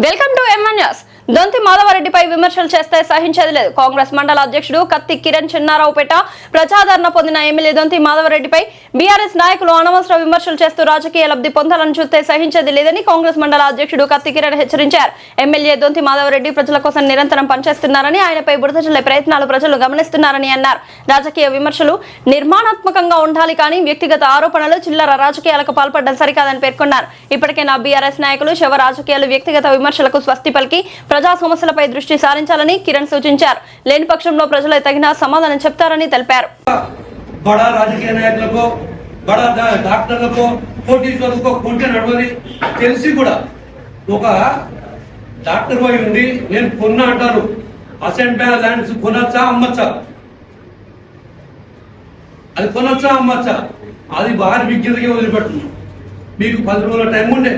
Welcome to MN news. Donthi మాధవరెడ్డిపై విమర్శలు చేస్తే సహించేది లేదు. కాంగ్రెస్ మండల అధ్యక్షుడు కత్తి కిరణ్ చిన్నారావుపేట ప్రజాదరణ పొందిన ఎమ్మెల్యే దొంతి మాధవరెడ్డిపై బీఆర్ఎస్ నాయకులు అనవసర విమర్శలు చేస్తూ రాజకీయ లబ్ధి పొందాలని చూస్తే సహించేది లేదని కాంగ్రెస్ మండల అధ్యక్షుడు కత్తి కిరణ్ హెచ్చరించారు. ఎమ్మెల్యే దొంతి మాధవరెడ్డి ప్రజల కోసం నిరంతరం పనిచేస్తున్నారని, ఆయనపై బురద జల్లే ప్రయత్నాలు ప్రజలు గమనిస్తున్నారని అన్నారు. రాజకీయ విమర్శలు నిర్మాణాత్మకంగా ఉండాలి కానీ వ్యక్తిగత ఆరోపణలు, చిల్లర రాజకీయాలకు పాల్పడడం సరికాదని పేర్కొన్నారు. ఇప్పటికైనా బీఆర్ఎస్ నాయకులు శవ రాజకీయాలు, వ్యక్తిగత విమర్శలకు స్వస్తి పలికి ప్రజా సమస్యలపై దృష్టి సారించాలని కిరణ్ సూచించారు. లేని పక్షంలో ప్రజలు తగిన సమాధానం చెప్తారని తెలిపారు. బడా రాజకీయ నాయకులకు, బడా డాక్టర్లకు, పోటీసులకు కొంటే నడవని తెలిసి కూడా ఒక డాక్టర్ పోయి ఉండి నేను కొన్నా అంటాను. అసెంట్ బ్యాంక్ ల్యాండ్స్ కొనొచ్చా అమ్మచ్చా? అది కొనొచ్చా అమ్మచ్చా? అది వారి విజ్ఞతకి వదిలిపెడుతుంది. మీకు 10 రోజుల టైం ఉండే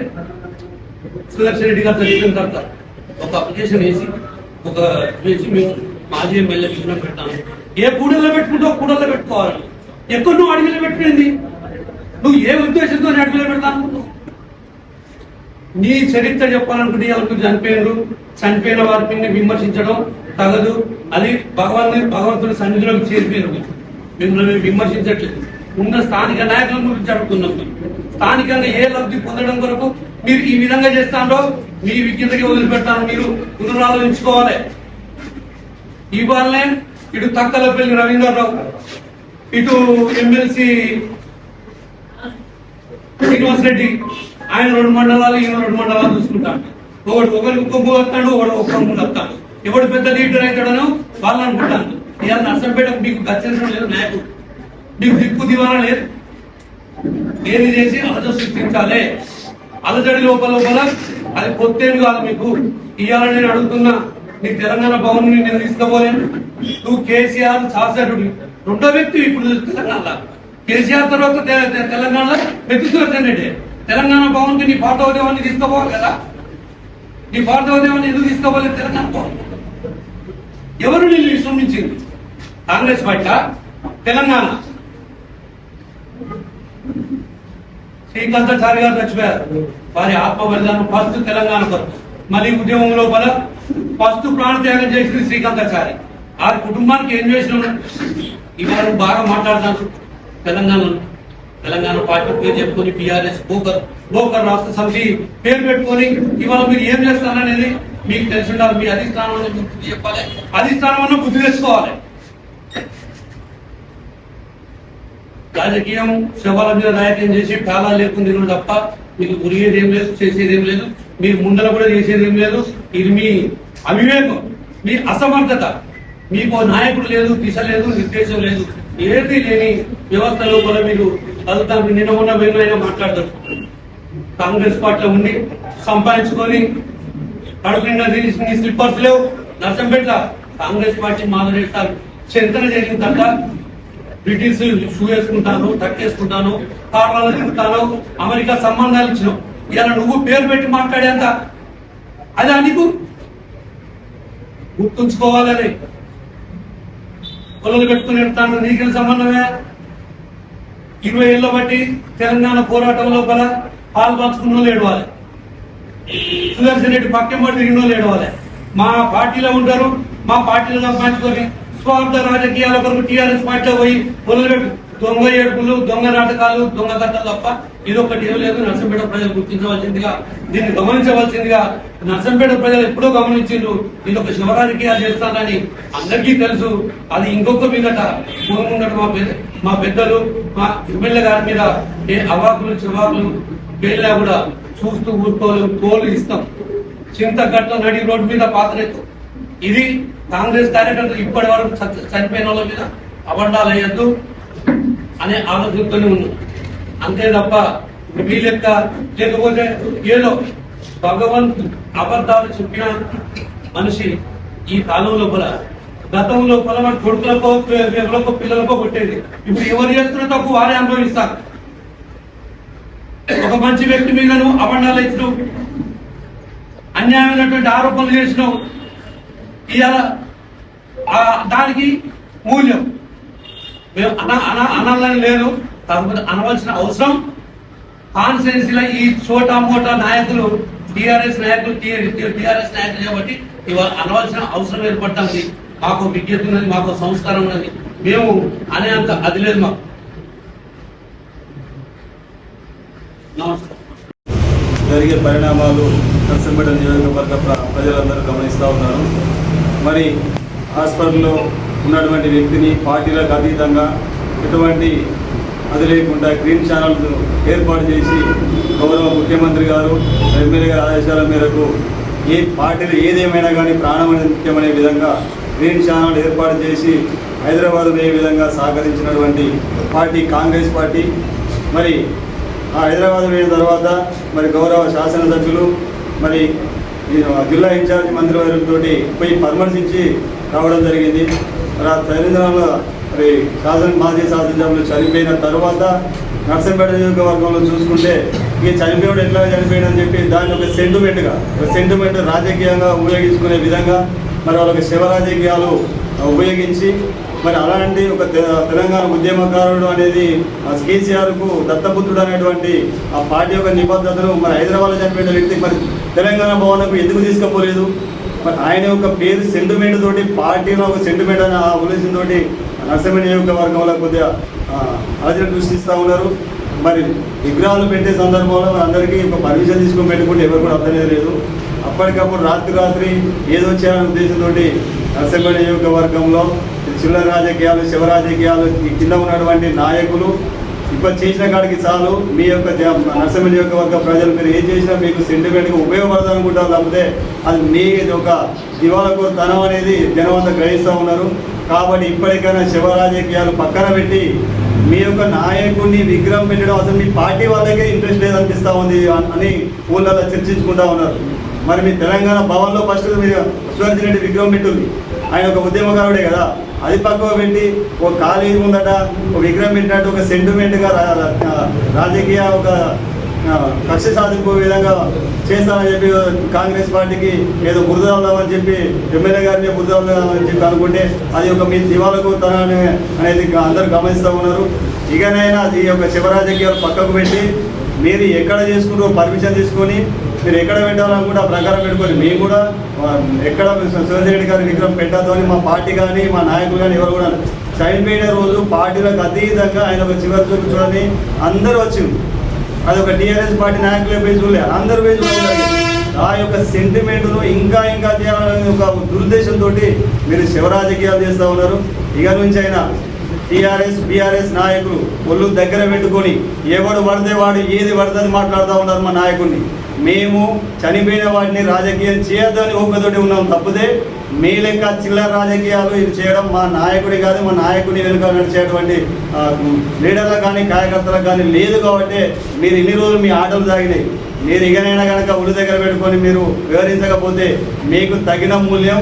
సుదర్శన్ రెడ్డి గారితో చెప్పిన తర్వాత ఒక అప్లికేషన్ వేసి మేము మాజీ ఎమ్మెల్యే విజయం పెడతాను. ఏ కూడల్లో పెట్టుకుంటావు కూడల్లో పెట్టుకోవాలి. ఎక్కువ నువ్వు అడవిలో పెట్టుకుంది. నువ్వు ఏ ఉద్దేశంతో అడవిలో పెడతాను? నీ చరిత్ర చెప్పాలనుకుంటే ఎవరికి చనిపోయిన వారిని విమర్శించడం తగదు. అది భగవంతుడి సన్నిధిలోకి చేరిపోయిన మిమ్మల్ని విమర్శించట్లేదు. ఉన్న స్థానిక నాయకుల గురించి అడుగుతున్నాం. స్థానికంగా ఏ లబ్ధి పొందడం కొరకు మీరు ఈ విధంగా చేస్తారో మీ విజ్ఞతకి వదిలిపెడతాను. మీరు పునరాలోచించుకోవాలి. ఇవాళనే ఇటు తక్కలపల్లి రవీంద్రరావు, ఇటు ఎమ్మెల్సీ శ్రీనివాస్ రెడ్డి, ఆయన 2 మండలాలు, ఈయన 2 మండలాలు చూసుకుంటాడు. ఒకరికి ఒక్కొక్క వస్తాడు, ఒక్కొక్క ముందు వస్తాడు. ఎవడు పెద్ద లీడర్ అవుతాడనో వాళ్ళు అనుకుంటాను. ఇవాళ నర్సంపేటకు మీకు గచ్చడం లేదు, నాయకుడు మీకు దిక్కు దివానా లేదు. ఏది చేసి అలజ సృష్టించాలి. అలజడి లోపల అది పొత్తేను కాదు. మీకు ఇవాళ నేను అడుగుతున్నా, నీ తెలంగాణ భవన్ నేను తీసుకోపోలేను. నువ్వు కేసీఆర్ శాసకుడు, 2వ వ్యక్తి ఇప్పుడు తెలంగాణ. కేసీఆర్ తర్వాత తెలంగాణలో సుదర్శన్ రెడ్డి. తెలంగాణ భవన్ కి నీ పార్థవదేవాన్ని తీసుకోపోవాలి కదా. నీ పార్థవదేవాన్ని ఎందుకు తీసుకోవాలి? తెలంగాణ భవన్ ఎవరు నేను విశ్రమించింది? కాంగ్రెస్ పార్టీ, తెలంగాణ. శ్రీకాంతాచారి గారు చచ్చిపోయారు. వారి ఆత్మ బలిదానం ఫస్ట్ తెలంగాణ కొరకు. మళ్ళీ ఉద్యమం లోపల ఫస్ట్ ప్రాణత్యాగం చేసింది శ్రీకాంతాచారి. ఆ కుటుంబానికి ఏం చేసిన ఇవాళ బాగా మాట్లాడతాను. తెలంగాణ పార్టీ పేరు చెప్పుకొని బీఆర్ఎస్ బోకర్ రాష్ట్ర సమితి పేరు పెట్టుకొని ఇవాళ మీరు ఏం చేస్తారనేది మీకు తెలిసి ఉండాలి. మీ అధిష్టానం బుద్ధి చెప్పాలి. అధిష్టానం అన్న బుద్ధి తెచ్చుకోవాలి. రాజకీయం శవాల మీద రాజకీయం చేసి ప్రాణాలు లేకుండా తినడం తప్ప మీకు ఉరిగేది ఏం లేదు, చేసేది ఏం లేదు. మీరు ముందర కూడా చేసేది ఏం లేదు. ఇది మీ అవివేకం, మీ అసమర్థత. మీకు నాయకుడు లేదు, దిశ లేదు, నిర్దేశం లేదు. ఏది లేని వ్యవస్థ లోపల మీరు చదువుతాను. నిన్న ఉన్న వేణువైనా మాట్లాడతారు. కాంగ్రెస్ పార్టీలో ఉండి సంపాదించుకొని కడుపునిండా నీ స్లిప్పర్స్ లేవు. నర్సంపేట కాంగ్రెస్ పార్టీ మాధవరెడ్డి సార్ చింతన జరిగిన తర్వాత బ్రిటిష్ షూ వేసుకుంటాను, తక్కేసుకుంటాను, కార్లలో తిరుగుతాను, అమెరికా సంబంధాలు ఇచ్చినావు. ఇలా నువ్వు పేరు పెట్టి మాట్లాడేంత అదే నీకు గుర్తుంచుకోవాలని పొలలు పెట్టుకుని వెళ్తాను. నీకు సంబంధమే. 20 ఏళ్ళ బట్టి తెలంగాణ పోరాటం లోపల పాలు పంచుకున్న వాళ్ళు ఏడవాలి. సుదర్శన్ రెడ్డి పక్కన పడి తిరిగిన వాళ్ళు ఏడవాలి. మా పార్టీలో ఉంటారు, మా పార్టీలో సంపాదించుకొని స్వార్థ రాజకీయాల కొరకు టీఆర్ఎస్ పార్టీలో పోయి మొదలుపెట్టు దొంగ ఏడుపులు, దొంగ నాటకాలు, దొంగ కథలు తప్ప ఇదొకటి ఏం లేదు. నర్సంపేట ప్రజలు గుర్తించవలసిందిగా, దీన్ని గమనించవలసిందిగా. నర్సంపేట ప్రజలు ఎప్పుడో గమనించిండ్రు. ఇది ఒక శివ రాజకీయాలు చేస్తానని అందరికీ తెలుసు. అది ఇంకొక మీదట ముందట మా పెద్దలు, మా ఎమ్మెల్యే గారి మీద ఏ అవాకులు చివాకులు పేర్లా కూడా చూస్తూ ఊరుకోలేము. తోలు ఇస్తాం. చింతగట్ల నడి రోడ్డు మీద పాత్రెత్తు. ఇది కాంగ్రెస్ కార్యకర్తలు ఇప్పటి వరకు చనిపోయిన వాళ్ళ మీద అబద్ధాలు వేయద్దు అనే ఆలోచనతోనే ఉన్నాం. అంతే తప్ప మీ లెక్క లేకపోతే ఏదో భగవంతు అబద్ధాలు చెప్పిన మనిషి ఈ కాలం లోపల, గతంలో మన కొడుకులకో ఎవరికో పిల్లలకో కొట్టేది. ఇప్పుడు ఎవరు చేస్తున్న తప్పు వారే అనుభవిస్తారు. ఒక మంచి వ్యక్తి మీద నువ్వు అబద్ధాలు ఇచ్చినావు, అన్యాయమైనటువంటి ఆరోపణలు చేసినావు. ఇవాళ దానికి మూల్యం మేము అనాలని లేదు. కాకపోతే అనవలసిన అవసరం కాన్స్టిట్యున్సీలో ఈ చోటా మోటా నాయకులు టీఆర్ఎస్ నాయకులు కాబట్టి ఇవాళ అనవలసిన అవసరం ఏర్పడుతుంది. మాకు విజ్ఞత ఉన్నది, మాకు సంస్కారం ఉన్నది, మేము అనే అంత అది లేదు మాకు. నమస్కారం. జరిగే పరిణామాలు నర్సంపేట నియోజకవర్గ ప్రజలందరూ గమనిస్తూ ఉన్నారు. మరి హాస్పిటల్లో ఉన్నటువంటి వ్యక్తిని పార్టీలకు అతీతంగా ఎటువంటి అది లేకుండా గ్రీన్ ఛానల్ ఏర్పాటు చేసి గౌరవ ముఖ్యమంత్రి గారు ఎమ్మెల్యే గారి ఆదేశాల మేరకు ఏ పార్టీలు ఏదేమైనా కానీ ప్రాణం అనేది ముఖ్యమనే విధంగా గ్రీన్ ఛానల్ ఏర్పాటు చేసి హైదరాబాద్ ఏ విధంగా సహకరించినటువంటి పార్టీ కాంగ్రెస్ పార్టీ. మరి ఆ హైదరాబాద్ వెళ్ళిన తర్వాత మరి గౌరవ శాసనసభ్యులు మరి జిల్లా ఇన్ఛార్జి మంత్రివర్యులతో పోయి పరామర్శించి రావడం జరిగింది. మరి ఆ తెలంగాణలో మరి మాజీ శాసనసభ్యులు చనిపోయిన తర్వాత నర్సంపేట నియోజకవర్గంలో చూసుకుంటే ఈ చనిపోయాడు ఎట్లా చనిపోయాడు అని చెప్పి దాన్ని ఒక సెంటిమెంట్ రాజకీయంగా ఉపయోగించుకునే విధంగా మరి వాళ్ళకి శివ రాజకీయాలు ఉపయోగించి మరి అలాంటి ఒక తెలంగాణ ఉద్యమకారుడు అనేది కేసీఆర్కు దత్తపుత్రుడు అనేటువంటి ఆ పార్టీ యొక్క నిబద్ధతను మరి హైదరాబాద్లో చనిపోయిన వ్యక్తి మరి తెలంగాణ భవన్కు ఎందుకు తీసుకుపోలేదు? మరి ఆయన యొక్క పేరు సెంటిమెంట్ తోటి పార్టీలో ఒక సెంటిమెంట్ అనే ఉద్దేశం తోటి నర్సంపేట నియోజకవర్గంలో కొద్దిగా అలజడి సృష్టిస్తూ ఉన్నారు. మరి విగ్రహాలు పెట్టే సందర్భంలో మరి అందరికీ ఒక పర్మిషన్ తీసుకొని పెట్టుకుంటే ఎవరు కూడా అర్థం లేదు. అప్పటికప్పుడు రాత్రి ఏదో చేయాలనే ఉద్దేశంతో నర్సంపేట నియోజకవర్గంలో చిల్లర రాజకీయాలు శివ రాజకీయాలు కింద ఉన్నటువంటి నాయకులు ఇప్పుడు చేసిన కాడికి చాలు. మీ యొక్క నర్సంపేట నియోజకవర్గ ప్రజలు మీరు ఏం చేసినా మీకు సెంటిమెంట్గా ఉపయోగపడతారు అనుకుంటారు, లేకపోతే అది మీ ఒక దివాళకు తనం అనేది జనం అంతా గ్రహిస్తూ ఉన్నారు. కాబట్టి ఇప్పటికైనా శివ రాజకీయాలు పక్కన పెట్టి మీ యొక్క నాయకుడిని విగ్రహం పెట్టడం అసలు మీ పార్టీ వాళ్ళకే ఇంట్రెస్ట్ లేదనిపిస్తూ ఉంది అని ఊళ్ళలో చర్చించుకుంటూ ఉన్నారు. మరి మీ తెలంగాణ భవన్లో ఫస్ట్ మీరు సుదర్శన్ రెడ్డి విగ్రహం పెట్టుంది, ఆయన ఒక ఉద్యమకారుడే కదా, అది పక్కకు పెట్టి ఒక కాలేజీ ఉందట ఒక విగ్రహం పెట్టినట్టు ఒక సెంటిమెంట్గా రాజకీయ ఒక కక్ష సాధింపు విధంగా చేస్తానని చెప్పి కాంగ్రెస్ పార్టీకి ఏదో బురదవుదామని చెప్పి ఎమ్మెల్యే గారిని బురదవుదామని చెప్పి అనుకుంటే అది ఒక మీ దివాలకు తనాన్ని అనేది అందరూ గమనిస్తూ ఉన్నారు. ఇకనైనా ఈ యొక్క శివ రాజకీయాలు పక్కకు పెట్టి మీరు ఎక్కడ చేసుకుంటూ పర్మిషన్ తీసుకొని మీరు ఎక్కడ పెట్టాలనుకుంటే ఆ ప్రకారం పెట్టుకొని మేము కూడా ఎక్కడ సురేష్ రెడ్డి గారి విగ్రహం పెట్టద్దు అని మా పార్టీ కానీ మా నాయకులు కానీ ఎవరు కూడా చనిపోయిన రోజు పార్టీలకు అతీతంగా ఆయన ఒక చివరి చూపు చూడని అందరూ వచ్చింది. అది ఒక టీఆర్ఎస్ పార్టీ నాయకులే పోయి చూడలే, అందరూ పోయి చూడలేదు. ఆ యొక్క సెంటిమెంట్ను ఇంకా చేయాలనే ఒక దురుద్దేశంతో మీరు శివ రాజకీయాలు చేస్తూ ఉన్నారు. ఇక నుంచి అయినా టీఆర్ఎస్ బీఆర్ఎస్ నాయకులు ఒళ్ళు దగ్గర పెట్టుకొని ఎవడు పడితే వాడు ఏది పడుతుంది మాట్లాడుతూ ఉన్నారు మా నాయకుడిని. మేము చనిపోయిన వాటిని రాజకీయం చేయొద్దని ఓపికతోటి ఉన్నాం తప్పితే మీ లెక్క చిల్లర రాజకీయాలు ఇది చేయడం మా నాయకుడి కాదు, మా నాయకుడిని వెనుక నడిచేటువంటి లీడర్లకు కానీ కార్యకర్తలకు కానీ లేదు. కాబట్టి మీరు ఇన్ని రోజులు మీ ఆటలు సాగినాయి. మీరు ఇకనైనా కనుక ఒళ్ళు దగ్గర పెట్టుకొని మీరు వివరించకపోతే మీకు తగిన మూల్యం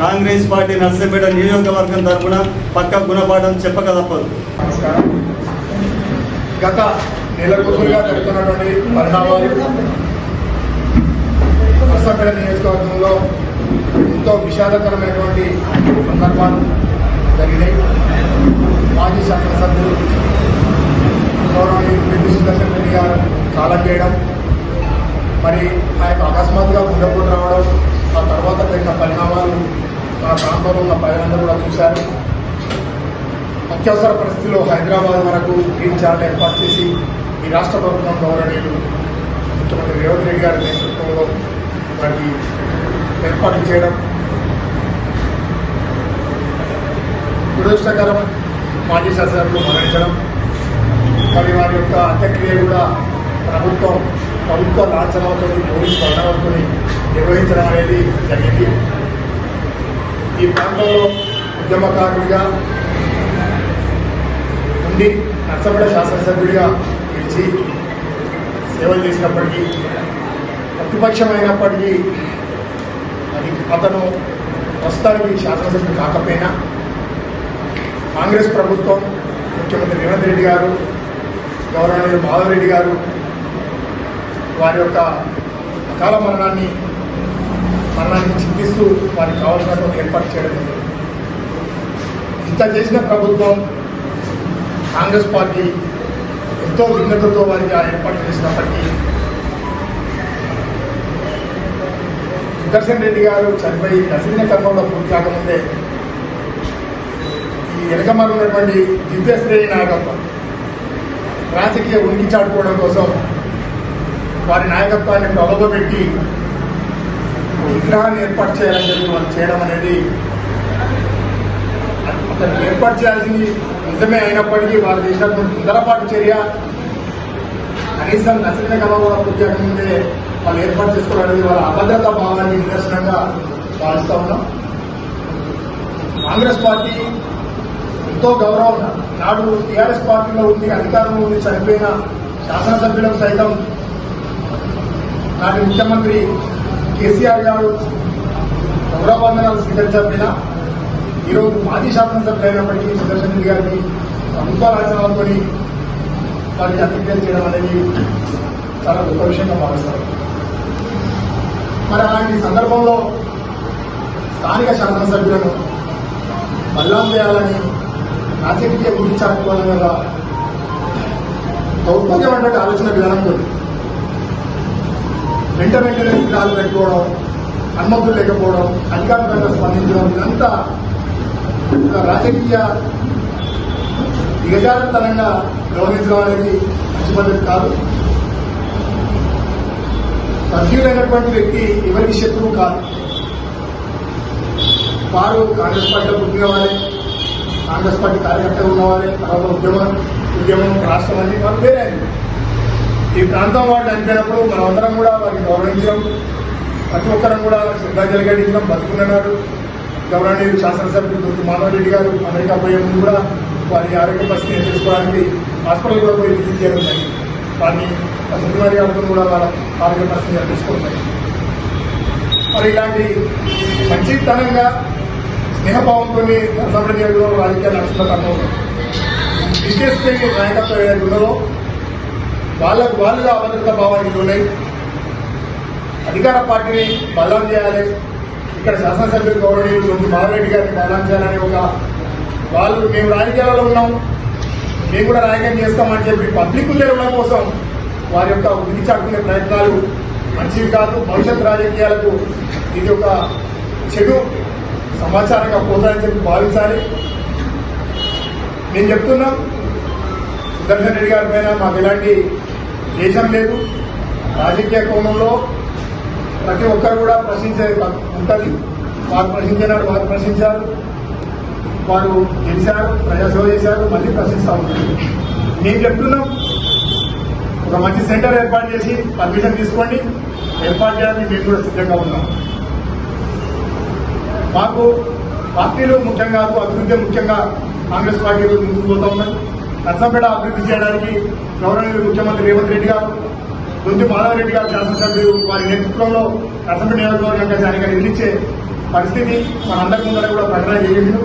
కాంగ్రెస్ పార్టీ నర్సంపేట నియోజకవర్గం తరఫున పక్క గుణపాఠం చెప్పక తప్పదు. నమస్కారం. గత నెల రోజులుగా జరుగుతున్నటువంటి పరిణామాలు నర్సంపేట నియోజకవర్గంలో ఎంతో విషాదకరమైనటువంటి సందర్భాలు జరిగినాయి. మాజీ శాసనసభ్యులు గౌరవనీయులు సుదర్శన్ రెడ్డి గారు కాలం చేయడం, మరి ఆయన అకస్మాత్తుగా గుండెపోటు రావడం, ఆ తర్వాత జరిగిన పరిణామాలు మన ప్రాంతంలో ఉన్న ప్రజలందరూ కూడా చూశారు. అత్యవసర పరిస్థితుల్లో హైదరాబాద్ వరకు గ్రీన్ ఛానల్ ఏర్పాటు చేసి ఈ రాష్ట్ర ప్రభుత్వం గౌరవనీయులు ముఖ్యమంత్రి రేవంత్ రెడ్డి గారి నేతృత్వంలో వారికి ఏర్పాటు చేయడం దురదృష్టకరం. మాజీ శాసనసభ్యులు మరణించడం, మరి వారి యొక్క అంత్యక్రియ కూడా ప్రభుత్వ లాంఛనాలతో పోలీసు బంధనాలతో నిర్వహించడం అనేది జరిగింది. ఈ ప్రాంతంలో ఉద్యమకారుడిగా ఉండి నర్సంపేట శాసనసభ్యుడిగా నిలిచి సేవలు చేసినప్పటికీ, ప్రతిపక్షమైనప్పటికీ అతను ప్రస్తుతానికి శాసనసభ్యుడు కాకపోయినా కాంగ్రెస్ ప్రభుత్వం ముఖ్యమంత్రి రేవంత్ రెడ్డి గారు గౌరవనీయులు మాధవ్ రెడ్డి గారు వారి యొక్క అకాల మరణాన్ని చింతిస్తూ వారికి కావాల్సినటువంటి ఏర్పాటు చేయడం జరిగింది. ఇంత చేసిన ప్రభుత్వం కాంగ్రెస్ పార్టీ ఎంతో విఘ్నతతో వారికి ఆ ఏర్పాటు చేసినప్పటికీ సుదర్శన్ రెడ్డి గారు చనిపోయి దశదిన కర్మంలో పూర్తి కాకముందే ఈ వెనకమారు ఉన్నటువంటి దివ్యశ్రేణి నాయకత్వం రాజకీయ ఉనికి చాటుకోవడం కోసం వారి నాయకత్వాన్ని ప్రలోభపెట్టి విగ్రహాన్ని ఏర్పాటు చేయాలని చెప్పి వాళ్ళు చేయడం అనేది అతను ఏర్పాటు చేయాల్సింది నిజమే అయినప్పటికీ వారు చేసినటువంటి తొందరపాటు చర్య కనీసం దశదిన కర్మంలో పూర్తి కాకముందే వాళ్ళు ఏర్పాటు చేసుకోవడం అనేది వాళ్ళ అభద్రతా భావాన్ని నిదర్శనంగా భావిస్తూ ఉన్నాం. కాంగ్రెస్ పార్టీ ఎంతో గౌరవం నాడు టీఆర్ఎస్ పార్టీలో ఉంది, అధికారంలో ఉంది, చనిపోయిన శాసనసభ్యులకు సైతం నాటి ముఖ్యమంత్రి కేసీఆర్ గారు గౌరవవందనాలు స్వీకరించకపోయినా ఈరోజు మాజీ శాసనసభ్యులు అయినప్పటికీ సుదర్శన్ రెడ్డి గారికి ప్రభుత్వ రాజ్యాంగాలతో వారికి అంత్యక్రియ చేయడం అనేది చాలా గొప్ప విషయంగా భావిస్తారు. మరి అలాంటి సందర్భంలో స్థానిక శాసనసభ్యులను బల్లాం చేయాలని రాజకీయ గురించి చాటుకోవడం వల్ల దౌర్భాగ్యమైనటువంటి ఆలోచన విధానంతో వెంటనే విగ్రహాలు పెట్టుకోవడం, అనుమతులు లేకపోవడం, అధికారికంగా స్పందించడం ఇదంతా రాజకీయ దిగజారుతనంగా వ్యవహరించడం అనేది మంచి పద్ధతి కాదు. సభ్యులైనటువంటి వ్యక్తి ఎవరికి శత్రువు కాదు. వారు కాంగ్రెస్ పార్టీలో పుట్టిన వారే, కాంగ్రెస్ పార్టీ కార్యకర్తగా ఉన్నవారే, తర్వాత ఉద్యమం రాష్ట్రం అన్ని వారు వేరే. ఈ ప్రాంతం వాళ్ళు అనిపోయినప్పుడు మనమందరం కూడా వారిని గౌరవించడం, ప్రతి ఒక్కరం కూడా శ్రద్ధాంజలి ఘటించడం, బతుకున్నారు. గౌరవనీయులు శాసనసభ్యులు మాధవ్ రెడ్డి గారు అమెరికా పోయే ముందు కూడా వారి ఆరోగ్య పరిస్థితిని తెలుసుకోవడానికి హాస్పిటల్ కూడా పోయి విజిట్ చేయడం జరిగింది. వారిని ముఖ్యమంత్రి గారితో కూడా వాళ్ళ ఆరోగ్య పరిస్థితిని తెలుసుకుంటాయి. మరి ఇలాంటి మంచితనంగా స్నేహభావంతో నరసాపురం నియోజకవర్గంలో రాజకీయాలు నడుస్తున్న తరుణంలో బీజేపీ నాయకత్వం ఏదైతే ఉన్నదో వాళ్ళుగా అభద్రతా భావానికి ఉన్నాయి. అధికార పార్టీని బలం చేయాలి, ఇక్కడ శాసనసభ్యులు గౌరవనీయులు దొంతి మాధవరెడ్డి గారిని బలం చేయాలని ఒక వాళ్ళు మేము రాజకీయాలలో ఉన్నాం, మేము కూడా రాజకీయం చేస్తామని చెప్పి పబ్లిక్ ఉండడం కోసం వారి యొక్క ఉనికి చాటుకునే ప్రయత్నాలు మంచివి కాదు. భవిష్యత్ రాజకీయాలకు ఇది ఒక చెడు సమాచారంగా పోతాయని చెప్పి భావించాలి. నేను చెప్తున్నాం, సుదర్శన్ రెడ్డి గారి పైన మాకు ఎలాంటి దేశం లేదు. రాజకీయ కోణంలో ప్రతి ఒక్కరు కూడా ప్రశ్నించేది ఉంటుంది. వారు ప్రశ్నించినారు, వారు ప్రశ్నించారు, వారు గెలిచారు, ప్రజాసేవ చేశారు, మళ్ళీ ప్రశ్నిస్తూ ఉంటారు. మేము చెప్తున్నాం, ఒక మంచి సెంటర్ ఏర్పాటు చేసి పర్మిషన్ తీసుకోండి, ఏర్పాటు చేయడానికి మేము కూడా సిద్ధంగా ఉన్నాం. మాకు పార్టీలు ముఖ్యం కాదు, అభివృద్ధి ముఖ్యంగా కాంగ్రెస్ పార్టీలు ముందుకు పోతా ఉన్నాయి. నర్సంపేట అభివృద్ధి చేయడానికి గౌరవనీయులు ముఖ్యమంత్రి రేవంత్ రెడ్డి గారు, దొంతి మాధవరెడ్డి గారు శాసనసభ్యులు వారి నేతృత్వంలో నర్సంపేట నియోజకవర్గంగా దానికి నిలిచే పరిస్థితి మనందరి ముందర కూడా ప్రకటన చేయండి.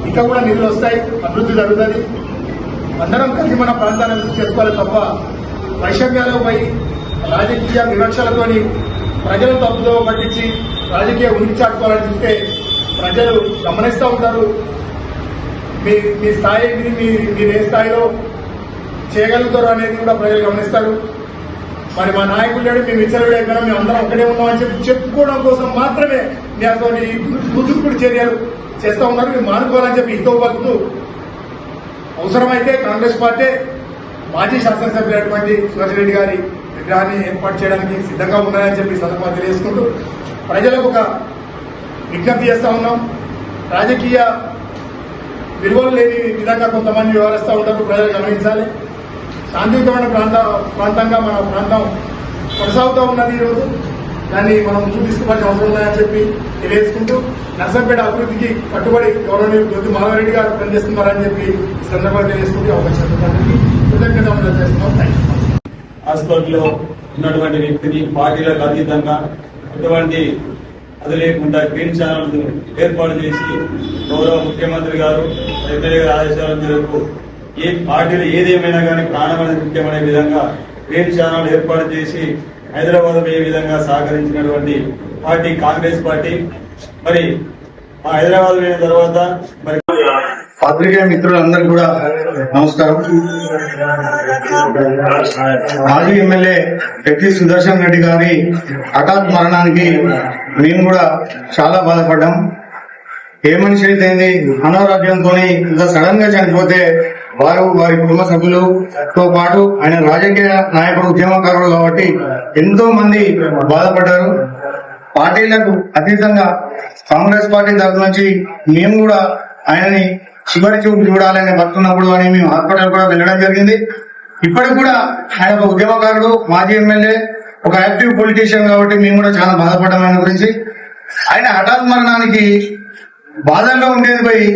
ఇంకా కూడా నిధులు వస్తాయి, అభివృద్ధి జరుగుతుంది. అందరం కలిసి మన ప్రాంతాన్ని అభివృద్ధి చేసుకోవాలి తప్ప వైషమ్యాలకు పోయి రాజకీయ వివక్షలతోని ప్రజలు తప్పుదో పట్టించి రాజకీయ ఉనికి చాటుకోవాలని చూస్తే ప్రజలు గమనిస్తూ ఉంటారు. మీ స్థాయి మీరు ఏ స్థాయిలో చేయగలుగుతారు అనేది కూడా ప్రజలు గమనిస్తారు. మరి మా నాయకులు లేడు, మేము ఇచ్చరుడు అయిపోయినా మేము అందరం ఒక్కడే ఉన్నామని చెప్పి చెప్పుకోవడం కోసం మాత్రమే మీ అటువంటి దూదుకుడు చర్యలు చేస్తూ ఉన్నారు. మీరు మానుకోవాలని చెప్పి ఇంకో వద్దు. అవసరమైతే కాంగ్రెస్ పార్టీ మాజీ శాసనసభ్యులైనటువంటి సుదర్శన్ రెడ్డి గారి విగ్రహాన్ని ఏర్పాటు చేయడానికి సిద్ధంగా ఉన్నాయని చెప్పి సందర్భంగా తెలియజేసుకుంటూ ప్రజలకు ఒక విజ్ఞప్తి చేస్తూ ఉన్నాం. రాజకీయ విలువలు లేని విధంగా కొంతమంది వ్యవహరిస్తూ ఉంటారు, ప్రజలు గమనించాలి. శాంతియుతమైన ప్రాంతంగా మన ప్రాంతం కొనసాగుతూ ఉన్నది. ఈరోజు దాన్ని మనం ముందుకు తీసుకుపోవాల్సిన అవసరం ఉందని చెప్పి తెలియజేసుకుంటూ నర్సంపేట అభివృద్ధికి కట్టుబడి గౌరవనీయులు దొంతి మాధవరెడ్డి గారు పనిచేస్తున్నారని చెప్పి ఈ సందర్భంగా తెలియజేసుకుంటూ అవకాశం కృతజ్ఞతలు చేస్తున్నాం. హాస్పిటల్లో ఉన్నటువంటి వ్యక్తిని పార్టీలకు అతీతంగా ఎటువంటి అది లేకుండా గ్రీన్ ఛానల్ ఏర్పాటు చేసి గౌరవ ముఖ్యమంత్రి గారు ఎమ్మెల్యే గారి ఆదేశాల మేరకు ఏ పార్టీలు ఏదేమైనా కానీ ప్రాణం అనేది ముఖ్యమనే విధంగా గ్రీన్ ఛానల్ ఏర్పాటు చేసి హైదరాబాద్ ఏ విధంగా సహకరించినటువంటి పార్టీ కాంగ్రెస్ పార్టీ. మరి హైదరాబాద్ పోయిన తర్వాత మరి పాత్రికేయ మిత్రులందరూ కూడా నమస్కారం. మాజీ ఎమ్మెల్యే పెద్ది సుదర్శన్ రెడ్డి గారి హఠాత్ మరణానికి మేము కూడా చాలా బాధపడ్డాం. ఏ మనిషి అయితే అనారోగ్యంతో ఇంత సడన్ గా చనిపోతే వారి కుటుంబ సభ్యులతో పాటు ఆయన రాజకీయ నాయకుడు ఉద్యమకారులు కాబట్టి ఎంతో మంది బాధపడ్డారు. పార్టీలకు అతీతంగా కాంగ్రెస్ పార్టీ తరఫు నుంచి మేము కూడా ఆయనని చివరి చూపు చూడాలని బతుకున్నప్పుడు అని మేము హాస్పిటల్ కూడా వెళ్ళడం జరిగింది. ఇప్పటికి కూడా ఆయన ఒక ఉద్యమకారుడు, మాజీ ఎమ్మెల్యే, ఒక యాక్టివ్ పొలిటీషియన్ కాబట్టి మేము కూడా చాలా బాధపడ్డాం ఆయన గురించి. ఆయన హఠాత్ మరణానికి బాధల్లో ఉండేది పోయి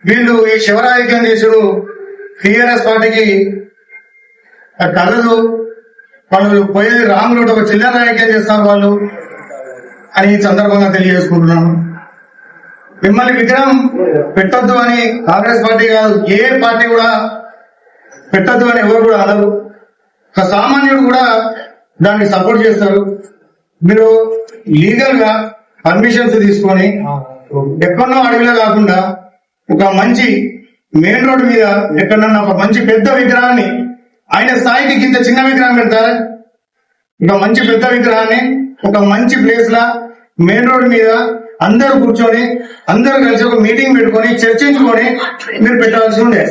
వీళ్ళు ఈ శివరాజకీయం చేసుడు టీఆర్ఎస్ పార్టీకి కలదు, వాళ్ళు పోయేది రాంగ్ రూట్, ఒక చిల్లర రాజకీయం చేస్తారు వాళ్ళు అని ఈ సందర్భంగా తెలియజేసుకుంటున్నాను. మిమ్మల్ని విగ్రహం పెట్టొద్దు అని కాంగ్రెస్ పార్టీ కాదు, ఏ పార్టీ కూడా పెట్టొద్దు అని ఎవరు కూడా అనరు. ఒక సామాన్యుడు కూడా దాన్ని సపోర్ట్ చేస్తారు. మీరు లీగల్ గా పర్మిషన్స్ తీసుకొని ఎక్కడో అడవిలో కాకుండా ఒక మంచి మెయిన్ రోడ్ మీద ఎక్కడన్నా ఒక మంచి పెద్ద విగ్రహాన్ని, ఆయన స్థాయికి ఇంత చిన్న విగ్రహం పెడతారా? ఒక మంచి పెద్ద విగ్రహాన్ని ఒక మంచి ప్లేస్ లా మెయిన్ రోడ్ మీద అందరూ కూర్చొని అందరూ కలిసి ఒక మీటింగ్ పెట్టుకొని చర్చించుకొని మీరు పెట్టాల్సి ఉండే.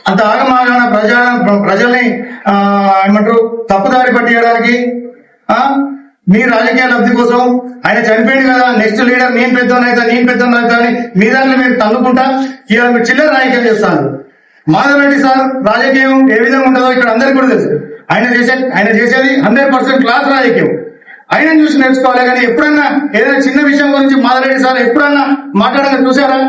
అంత ఆగమాగాన ప్రజల్ని ఏమంటారు తప్పుదారి పట్టియడానికి మీ రాజకీయ లబ్ధి కోసం ఆయన చనిపోయింది కదా, నెక్స్ట్ లీడర్ నేను పెద్దోనైతే అని మీ దాంట్లో మీరు తన్నుకుంటా ఇవాళ మీరు చిల్లర రాజకీయం చేస్తారు. మాధవ్ రెడ్డి సార్ రాజకీయం ఏ విధంగా ఉంటుందో ఇక్కడ అందరికీ కూడా తెలుసు. ఆయన చేసేది 100% క్లాస్ రాజకీయం. ఆయన చూసి నేర్చుకోవాలి. కానీ ఎప్పుడన్నా ఏదైనా చిన్న విషయం గురించి మాధవరెడ్డి సార్ ఎప్పుడన్నా మాట్లాడగా చూసారా?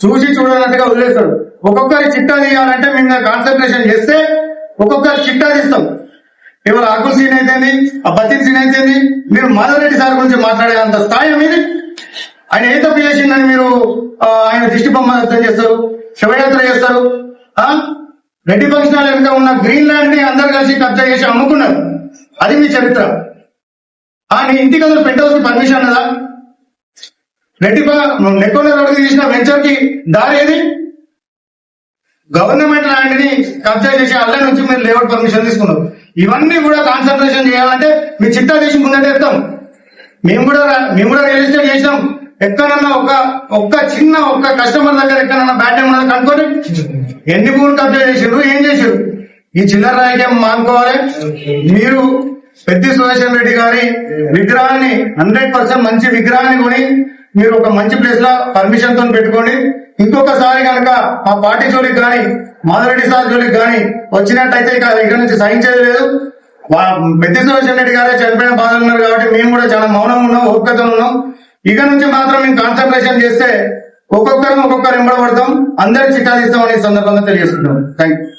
చూసి చూడనట్టుగా వదిలేస్తారు. ఒక్కొక్కరి చిట్టా తీయాలంటే మేము కాన్సన్ట్రేషన్ చేస్తే ఒక్కొక్కరి చిట్టా తీస్తాం. ఇవాళ అకుల్ సీన్ అయితేంది, ఆ బతీన్ సీన్ అయితేంది, మీరు మాధవరెడ్డి సార్ గురించి మాట్లాడే అంత స్థాయి మీది. ఆయన ఏ తప్పు చేసిందని మీరు ఆయన దిష్టి బొమ్మ అర్థం చేస్తారు, శివయాత్ర చేస్తారు. రెడ్డి ఫంక్షన్ వెనుక ఉన్న గ్రీన్ ల్యాండ్ ని అందరు కలిసి కబ్జా చేసి అమ్ముకున్నారు. అది మీ చరిత్ర. నీ ఇంటి కదులు పెంట్ హౌస్ కి పర్మిషన్ కదా? రెడ్డి నెక్కొండ రోడ్డుకి తీసిన వెంచర్ కి దారి ఏది? గవర్నమెంట్ ల్యాండ్ ని కబ్జా చేసి అల్ల నుంచి మీరు లేఅవుట్ పర్మిషన్ తీసుకున్నారు. ఇవన్నీ కూడా కాన్సన్ట్రేషన్ చేయాలంటే మీ చిట్టా తీసి ముందంటే ఇస్తాం. మేము కూడా రియల్ ఎస్టేట్ చేసినాం. ఎక్కడన్నా ఒక్క కస్టమర్ దగ్గర ఎక్కడన్నా బ్యాడ్ టైం ఉన్నది కనుక్కొని ఎన్ని భూములు కబ్జా చేసారు, ఏం చేశారు? ఈ చిల్లర రాజకీయం మానుకోవాలి. మీరు పెద్ది సుదర్శన్ రెడ్డి గారి విగ్రహాన్ని 100% మంచి విగ్రహాన్ని కొని మీరు ఒక మంచి ప్లేస్ లో పర్మిషన్ తో పెట్టుకోండి. ఇంకొకసారి కనుక మా పార్టీ జోలికి కానీ మాధవరెడ్డి సార్ జోలికి కానీ వచ్చినట్టయితే ఇక్కడ నుంచి సహించేది లేదు. పెద్ది సుదర్శన్ రెడ్డి గారే చనిపోయిన బాధలు ఉన్నారు కాబట్టి మేము కూడా చాలా మౌనంగా ఉన్నాం, ఓపికతో ఉన్నాం. ఇక నుంచి మాత్రం మేము కాన్సన్ట్రేషన్ చేస్తే ఒక్కొక్కరు ఎంబడబడతాం, అందరి చిట్టా తీస్తామని సందర్భంగా తెలియజేస్తున్నాం. Thank you.